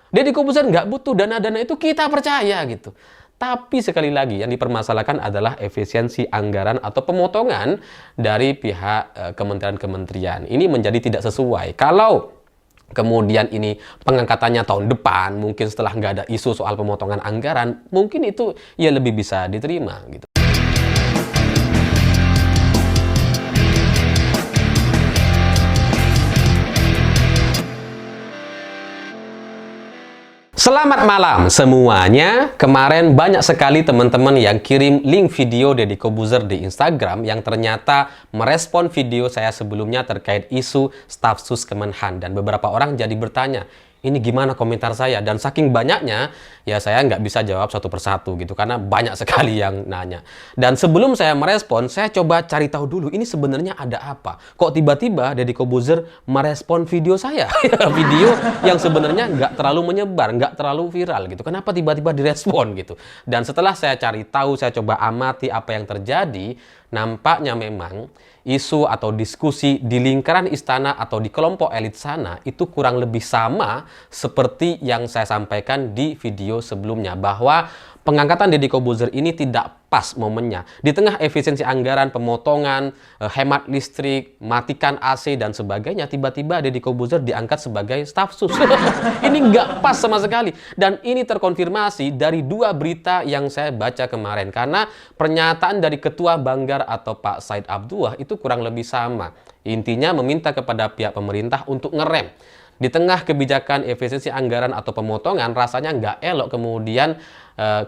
Deddy Corbuzier nggak butuh dana-dana itu, kita percaya gitu. Tapi sekali lagi yang dipermasalahkan adalah efisiensi anggaran atau pemotongan dari pihak kementerian-kementerian. Ini menjadi tidak sesuai. Kalau kemudian ini pengangkatannya tahun depan, mungkin setelah nggak ada isu soal pemotongan anggaran, mungkin itu ya lebih bisa diterima gitu. Selamat malam semuanya. Kemarin banyak sekali teman-teman yang kirim link video Deddy Corbuzier di Instagram yang ternyata merespon video saya sebelumnya terkait isu staf sus Kemenhan. Dan beberapa orang jadi bertanya, ini gimana komentar saya? Dan saking banyaknya, ya saya nggak bisa jawab satu persatu gitu, karena banyak sekali yang nanya. Dan sebelum saya merespon, saya coba cari tahu dulu, ini sebenarnya ada apa? Kok tiba-tiba Deddy Corbuzier merespon video saya? Video yang sebenarnya nggak terlalu menyebar, nggak terlalu viral gitu. Kenapa tiba-tiba direspon gitu? Dan setelah saya cari tahu, saya coba amati apa yang terjadi, nampaknya memang isu atau diskusi di lingkaran istana atau di kelompok elit sana itu kurang lebih sama seperti yang saya sampaikan di video sebelumnya, bahwa pengangkatan Deddy Corbuzier ini tidak pas momennya. Di tengah efisiensi anggaran, pemotongan, hemat listrik, matikan AC dan sebagainya, tiba-tiba Deddy Corbuzier diangkat sebagai staf sus. Ini nggak pas sama sekali. Dan ini terkonfirmasi dari dua berita yang saya baca kemarin. Karena pernyataan dari Ketua Banggar atau Pak Said Abdullah itu kurang lebih sama. Intinya meminta kepada pihak pemerintah untuk ngerem. Di tengah kebijakan efisiensi anggaran atau pemotongan, rasanya nggak elok kemudian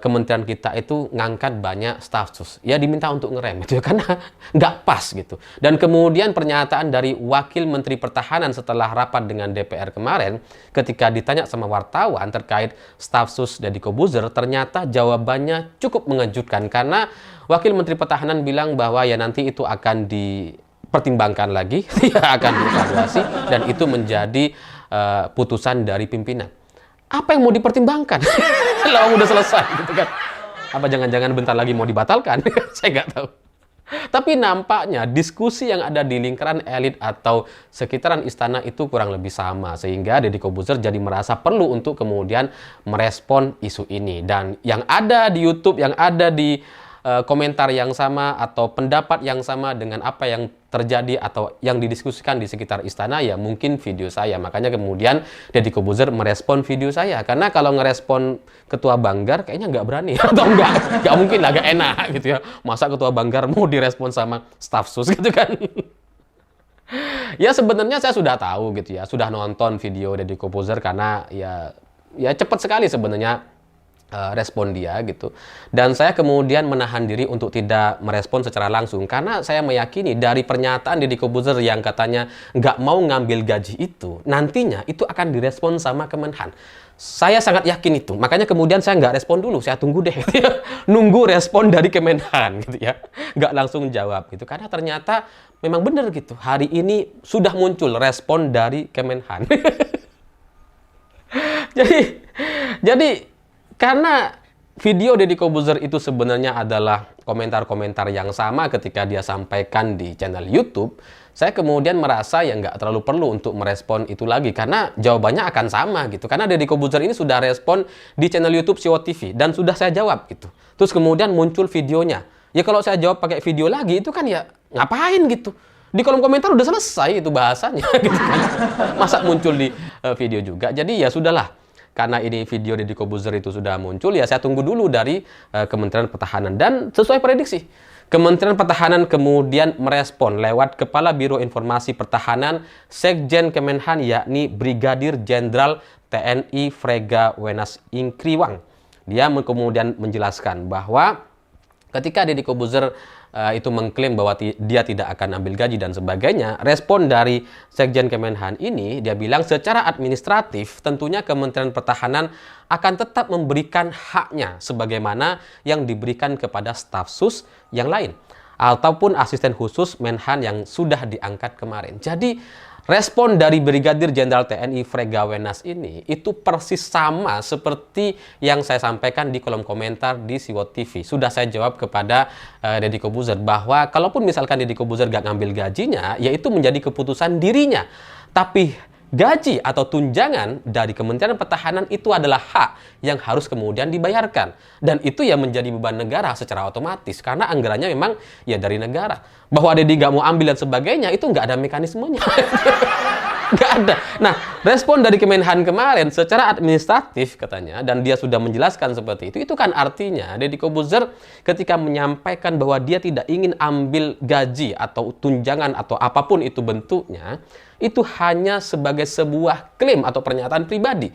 kementerian kita itu ngangkat banyak staf sus. Ya diminta untuk ngerem itu ya, karena nggak pas gitu. Dan kemudian pernyataan dari Wakil Menteri Pertahanan setelah rapat dengan DPR kemarin, ketika ditanya sama wartawan terkait staf sus Deddy Corbuzier, ternyata jawabannya cukup mengejutkan. Karena Wakil Menteri Pertahanan bilang bahwa ya nanti itu akan dipertimbangkan lagi, akan dievaluasi, dan itu menjadi putusan dari pimpinan. Apa yang mau dipertimbangkan? Lah udah selesai gitu kan. Apa jangan-jangan bentar lagi mau dibatalkan? Saya nggak tahu. Tapi nampaknya diskusi yang ada di lingkaran elit atau sekitaran istana itu kurang lebih sama, sehingga Deddy Corbuzier jadi merasa perlu untuk kemudian merespon isu ini. Dan yang ada di YouTube, yang ada di komentar yang sama atau pendapat yang sama dengan apa yang terjadi atau yang didiskusikan di sekitar istana, ya mungkin video saya. Makanya kemudian Deddy Corbuzier merespon video saya. Karena kalau ngerespon Ketua Banggar kayaknya nggak berani atau nggak mungkin lah, nggak enak gitu ya. Masa Ketua Banggar mau direspon sama staf sus gitu kan. Ya sebenarnya saya sudah tahu gitu ya, sudah nonton video Deddy Corbuzier, karena ya cepat sekali sebenarnya respon dia gitu. Dan saya kemudian menahan diri untuk tidak merespon secara langsung, karena saya meyakini dari pernyataan Deddy Corbuzier yang katanya nggak mau ngambil gaji itu, nantinya itu akan direspon sama Kemenhan. Saya sangat yakin itu. Makanya kemudian saya nggak respon dulu, saya tunggu deh gitu ya. Nunggu respon dari Kemenhan gitu ya, nggak langsung jawab gitu. Karena ternyata memang benar gitu, hari ini sudah muncul respon dari Kemenhan. Jadi karena video Deddy Corbuzier itu sebenarnya adalah komentar-komentar yang sama ketika dia sampaikan di channel YouTube, saya kemudian merasa ya nggak terlalu perlu untuk merespon itu lagi, karena jawabannya akan sama gitu. Karena Deddy Corbuzier ini sudah respon di channel YouTube Siwo TV dan sudah saya jawab gitu. Terus kemudian muncul videonya. Ya kalau saya jawab pakai video lagi itu kan ya ngapain gitu. Di kolom komentar udah selesai itu bahasanya gitu kan. Masa muncul di video juga. Jadi ya sudahlah. Karena ini video Deddy Corbuzier itu sudah muncul, ya saya tunggu dulu dari Kementerian Pertahanan. Dan sesuai prediksi, Kementerian Pertahanan kemudian merespon lewat Kepala Biro Informasi Pertahanan Sekjen Kemenhan, yakni Brigadir Jenderal TNI Frega Wenas Ingkriwang. Dia kemudian menjelaskan bahwa ketika Deddy Corbuzier itu mengklaim bahwa dia tidak akan ambil gaji dan sebagainya, respon dari Sekjen Kemenhan ini, dia bilang secara administratif tentunya Kementerian Pertahanan akan tetap memberikan haknya sebagaimana yang diberikan kepada staf sus yang lain ataupun asisten khusus Menhan yang sudah diangkat kemarin. Jadi respon dari Brigadir Jenderal TNI Frega Wenas ini itu persis sama seperti yang saya sampaikan di kolom komentar di Siwo TV. Sudah saya jawab kepada Deddy Corbuzier bahwa kalaupun misalkan Deddy Corbuzier gak ngambil gajinya, ya itu menjadi keputusan dirinya. Tapi gaji atau tunjangan dari Kementerian Pertahanan itu adalah hak yang harus kemudian dibayarkan. Dan itu ya menjadi beban negara secara otomatis, karena anggarannya memang ya dari negara. Bahwa Dedi nggak mau ambil dan sebagainya, itu nggak ada mekanismenya. Nggak ada. Nah, respon dari Kemenhan kemarin secara administratif katanya, dan dia sudah menjelaskan seperti itu kan artinya Deddy Corbuzier ketika menyampaikan bahwa dia tidak ingin ambil gaji atau tunjangan atau apapun itu bentuknya, itu hanya sebagai sebuah klaim atau pernyataan pribadi.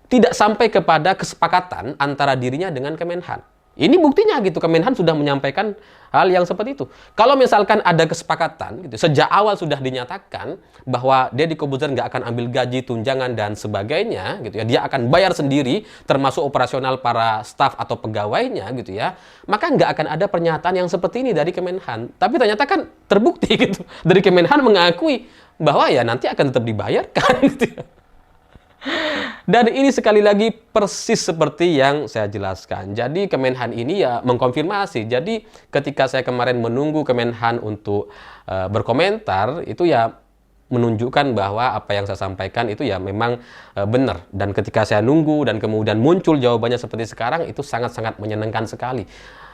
Tidak sampai kepada kesepakatan antara dirinya dengan Kemenhan. Ini buktinya gitu, Kemenhan sudah menyampaikan hal yang seperti itu. Kalau misalkan ada kesepakatan, gitu, sejak awal sudah dinyatakan bahwa Deddy Corbuzier nggak akan ambil gaji, tunjangan, dan sebagainya, gitu ya, dia akan bayar sendiri, termasuk operasional para staf atau pegawainya, gitu ya, maka nggak akan ada pernyataan yang seperti ini dari Kemenhan. Tapi ternyata kan terbukti gitu, dari Kemenhan mengakui bahwa ya nanti akan tetap dibayarkan, gitu ya. Dan ini sekali lagi persis seperti yang saya jelaskan. Jadi Kemenhan ini ya mengkonfirmasi. Jadi ketika saya kemarin menunggu Kemenhan untuk berkomentar, itu ya menunjukkan bahwa apa yang saya sampaikan itu ya memang benar. Dan ketika saya nunggu dan kemudian muncul jawabannya seperti sekarang, itu sangat-sangat menyenangkan sekali.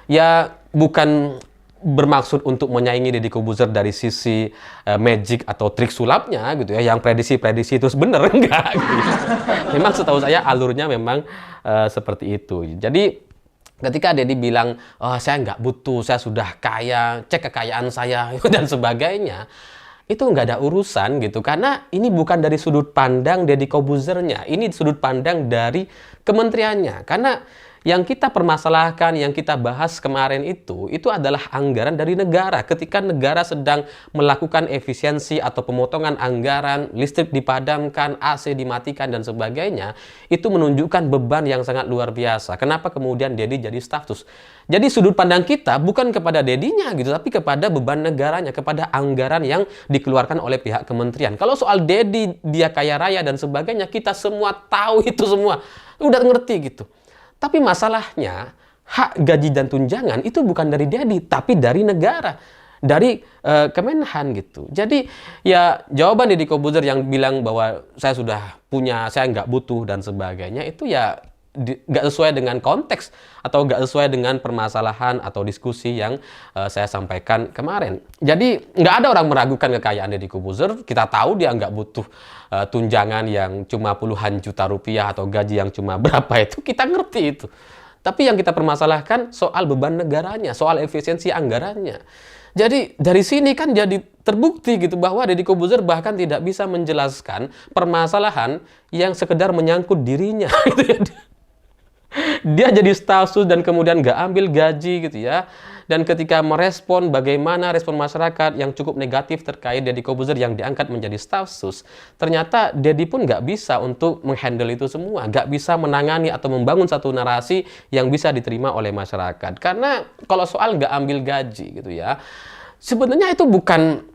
Ya bukan bermaksud untuk menyaingi Deddy Corbuzier dari sisi magic atau trik sulapnya gitu ya, yang prediksi terus bener, enggak gitu. Memang setahu saya alurnya memang seperti itu. Jadi ketika Deddy bilang, oh, saya nggak butuh, saya sudah kaya, cek kekayaan saya dan sebagainya, itu nggak ada urusan gitu, karena ini bukan dari sudut pandang Deddy Corbuzier-nya, ini sudut pandang dari kementeriannya. Karena yang kita permasalahkan, yang kita bahas kemarin itu adalah anggaran dari negara. Ketika negara sedang melakukan efisiensi atau pemotongan anggaran, listrik dipadamkan, AC dimatikan, dan sebagainya, itu menunjukkan beban yang sangat luar biasa. Kenapa kemudian Deddy jadi status? Jadi sudut pandang kita bukan kepada Dedinya gitu, tapi kepada beban negaranya, kepada anggaran yang dikeluarkan oleh pihak kementerian. Kalau soal Deddy, dia kaya raya dan sebagainya, kita semua tahu itu semua. Udah ngerti gitu. Tapi masalahnya, hak gaji dan tunjangan itu bukan dari Deddy, tapi dari negara, dari Kemenhan gitu. Jadi ya jawaban Deddy Corbuzier yang bilang bahwa saya sudah punya, saya nggak butuh dan sebagainya, itu ya nggak sesuai dengan konteks atau nggak sesuai dengan permasalahan atau diskusi yang saya sampaikan kemarin. Jadi nggak ada orang meragukan kekayaan Deddy Corbuzier. Kita tahu dia nggak butuh tunjangan yang cuma puluhan juta rupiah atau gaji yang cuma berapa, itu kita ngerti itu. Tapi yang kita permasalahkan soal beban negaranya, soal efisiensi anggarannya. Jadi dari sini kan jadi terbukti gitu bahwa Deddy Corbuzier bahkan tidak bisa menjelaskan permasalahan yang sekedar menyangkut dirinya gitu ya. Dia jadi staf sus dan kemudian nggak ambil gaji gitu ya. Dan ketika merespon bagaimana respon masyarakat yang cukup negatif terkait Deddy Corbuzier yang diangkat menjadi staf sus, ternyata Deddy pun nggak bisa untuk menghandle itu semua, nggak bisa menangani atau membangun satu narasi yang bisa diterima oleh masyarakat. Karena kalau soal nggak ambil gaji gitu ya, sebenarnya itu bukan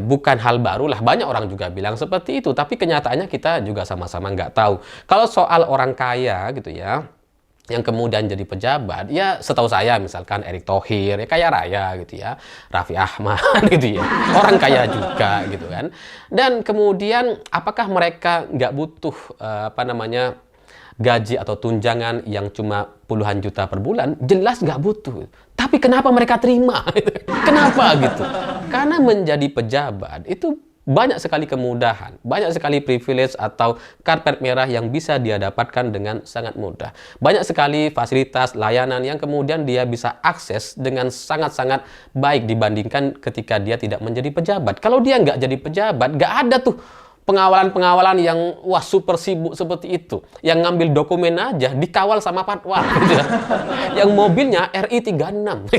bukan hal baru lah. Banyak orang juga bilang seperti itu, tapi kenyataannya kita juga sama-sama nggak tahu. Kalau soal orang kaya gitu ya, yang kemudian jadi pejabat, ya setahu saya misalkan Erick Thohir, ya kaya raya gitu ya, Raffi Ahmad gitu ya, orang kaya juga gitu kan. Dan kemudian apakah mereka nggak butuh gaji atau tunjangan yang cuma puluhan juta per bulan? Jelas nggak butuh. Tapi kenapa mereka terima? Kenapa gitu? Karena menjadi pejabat itu banyak sekali kemudahan, banyak sekali privilege atau karpet merah yang bisa dia dapatkan dengan sangat mudah. Banyak sekali fasilitas, layanan yang kemudian dia bisa akses dengan sangat-sangat baik dibandingkan ketika dia tidak menjadi pejabat. Kalau dia nggak jadi pejabat, nggak ada tuh pengawalan-pengawalan yang wah super sibuk seperti itu. Yang ngambil dokumen aja dikawal sama patwal gitu ya. Yang mobilnya RI 36.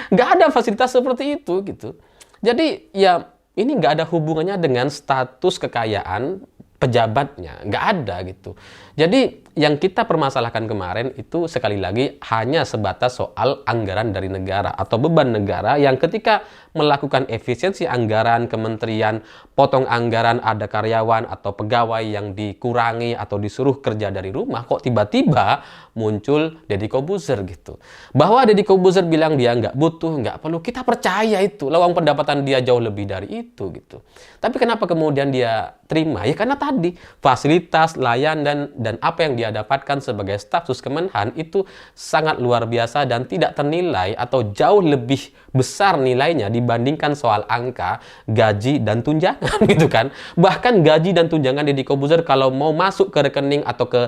Nggak ada fasilitas seperti itu gitu. Jadi ya ini nggak ada hubungannya dengan status kekayaan pejabatnya, nggak ada gitu. Jadi yang kita permasalahkan kemarin itu sekali lagi hanya sebatas soal anggaran dari negara atau beban negara yang ketika melakukan efisiensi anggaran, kementerian potong anggaran, ada karyawan atau pegawai yang dikurangi atau disuruh kerja dari rumah, kok tiba-tiba muncul Deddy Corbuzier gitu. Bahwa Deddy Corbuzier bilang dia nggak butuh, nggak perlu, kita percaya itu. Lawang pendapatan dia jauh lebih dari itu gitu. Tapi kenapa kemudian dia terima? Ya karena tadi fasilitas, layan dan apa yang dia dapatkan sebagai staf sus Kemenhan itu sangat luar biasa dan tidak ternilai atau jauh lebih besar nilainya dibandingkan soal angka, gaji, dan tunjangan gitu kan. Bahkan gaji dan tunjangan Deddy Corbuzier kalau mau masuk ke rekening atau ke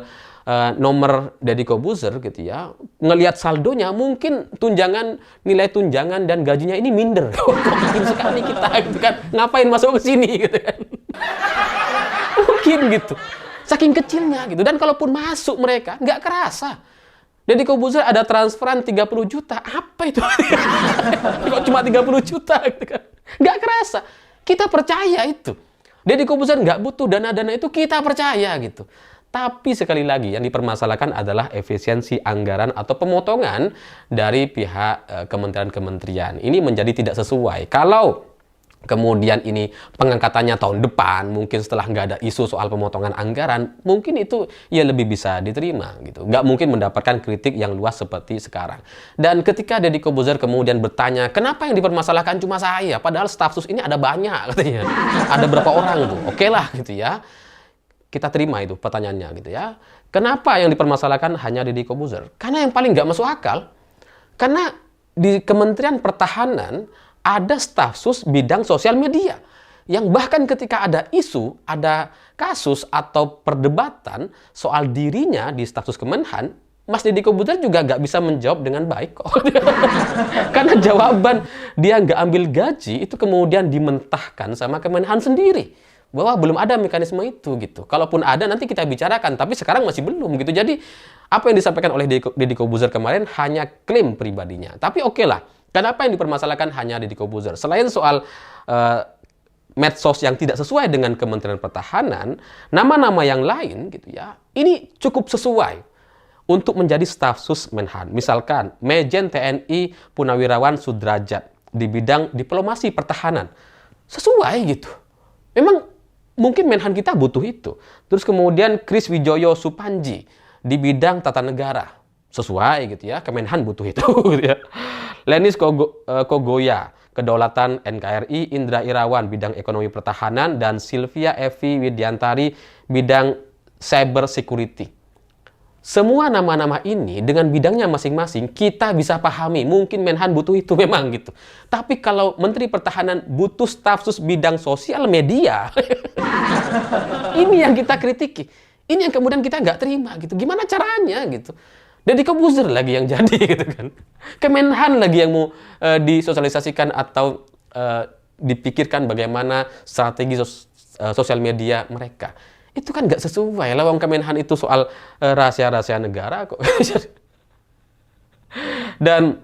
nomor Deddy Corbuzier gitu ya, ngelihat saldonya mungkin nilai tunjangan dan gajinya ini minder. Kok mungkin sekali kita gitu kan, ngapain masuk ke sini gitu kan. Mungkin gitu. Saking kecilnya gitu. Dan kalaupun masuk mereka, nggak kerasa. Deddy Corbuzier ada transferan 30 juta. Apa itu? Kok cuma 30 juta gitu kan. Nggak kerasa. Kita percaya itu. Deddy Corbuzier nggak butuh dana-dana itu, kita percaya gitu. Tapi sekali lagi yang dipermasalahkan adalah efisiensi anggaran atau pemotongan dari pihak kementerian-kementerian. Ini menjadi tidak sesuai. Kalau kemudian ini pengangkatannya tahun depan, mungkin setelah nggak ada isu soal pemotongan anggaran, mungkin itu ya lebih bisa diterima gitu. Nggak mungkin mendapatkan kritik yang luas seperti sekarang. Dan ketika Deddy Corbuzier kemudian bertanya, kenapa yang dipermasalahkan cuma saya? Padahal staf sus ini ada banyak katanya. Ada berapa orang tuh? Oke lah gitu ya. Kita terima itu pertanyaannya gitu ya. Kenapa yang dipermasalahkan hanya Deddy Corbuzier? Karena yang paling nggak masuk akal. Karena di Kementerian Pertahanan ada staf sus bidang sosial media yang bahkan ketika ada isu, ada kasus atau perdebatan soal dirinya di staf sus Kemenhan, Mas Deddy Corbuzier juga nggak bisa menjawab dengan baik kok. Karena jawaban dia nggak ambil gaji itu kemudian dimentahkan sama Kemenhan sendiri. Bahwa belum ada mekanisme itu gitu. Kalaupun ada nanti kita bicarakan, tapi sekarang masih belum gitu. Jadi apa yang disampaikan oleh Deddy Corbuzier kemarin hanya klaim pribadinya. Tapi oke lah. Kenapa yang dipermasalahkan hanya Deddy Corbuzier? Selain soal medsos yang tidak sesuai dengan Kementerian Pertahanan, nama-nama yang lain gitu ya, ini cukup sesuai untuk menjadi staf sus Menhan. Misalkan Majen TNI Purnawirawan Sudrajat di bidang diplomasi pertahanan. Sesuai gitu. Memang mungkin Menhan kita butuh itu. Terus kemudian Kris Wijoyo Supanji di bidang tata negara. Sesuai gitu ya, Kemenhan butuh itu gitu ya. Lenis Kogoya, Kedaulatan NKRI, Indra Irawan, bidang ekonomi pertahanan, dan Sylvia Evi Widiantari, bidang cyber security. Semua nama-nama ini dengan bidangnya masing-masing kita bisa pahami. Mungkin Menhan butuh itu memang gitu. Tapi kalau Menteri Pertahanan butuh staf sus bidang sosial media, ini yang kita kritiki. Ini yang kemudian kita nggak terima gitu. Gimana caranya gitu? Deddy Corbuzier lagi yang jadi gitu kan. Kemenhan lagi yang mau disosialisasikan atau dipikirkan bagaimana strategi sosial media mereka. Itu kan nggak sesuai. Lawang Kemenhan itu soal rahasia-rahasia negara kok. Dan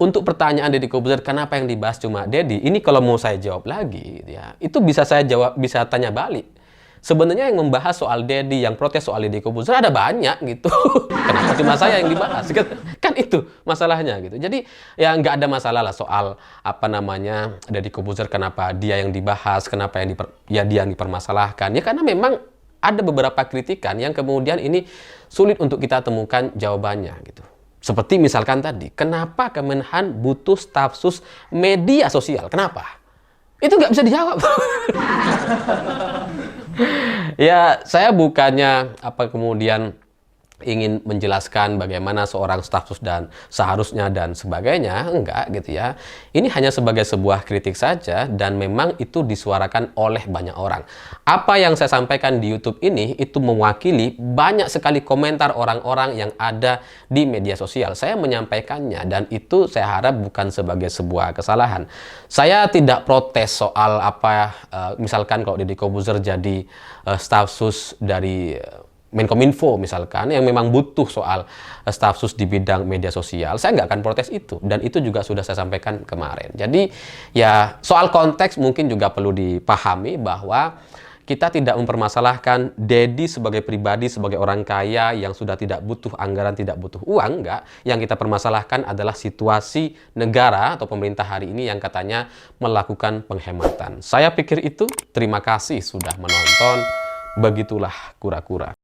untuk pertanyaan Deddy Corbuzier, kenapa yang dibahas cuma Deddy? Ini kalau mau saya jawab lagi, ya, itu bisa saya jawab, bisa tanya balik. Sebenarnya yang membahas soal Deddy, yang protes soal Deddy Corbuzier ada banyak gitu. Kenapa cuma saya yang dibahas? Kan itu masalahnya gitu. Jadi ya nggak ada masalah lah soal apa namanya Deddy Corbuzier, kenapa dia yang dibahas, kenapa dia yang dipermasalahkan. Ya karena memang ada beberapa kritikan yang kemudian ini sulit untuk kita temukan jawabannya gitu. Seperti misalkan tadi, kenapa Kemenhan butuh staf sus media sosial? Kenapa? Itu nggak bisa dijawab. Ya, saya bukannya kemudian ingin menjelaskan bagaimana seorang staf sus dan seharusnya dan sebagainya, enggak gitu ya. Ini hanya sebagai sebuah kritik saja dan memang itu disuarakan oleh banyak orang. Apa yang saya sampaikan di YouTube ini itu mewakili banyak sekali komentar orang-orang yang ada di media sosial. Saya menyampaikannya dan itu saya harap bukan sebagai sebuah kesalahan. Saya tidak protes soal misalkan kalau Deddy Corbuzier jadi staf sus dari Menkominfo misalkan, yang memang butuh soal staf sus di bidang media sosial, saya nggak akan protes itu. Dan itu juga sudah saya sampaikan kemarin. Jadi ya soal konteks mungkin juga perlu dipahami bahwa kita tidak mempermasalahkan Dedi sebagai pribadi, sebagai orang kaya yang sudah tidak butuh anggaran, tidak butuh uang, enggak. Yang kita permasalahkan adalah situasi negara atau pemerintah hari ini yang katanya melakukan penghematan. Saya pikir itu. Terima kasih sudah menonton. Begitulah kura-kura.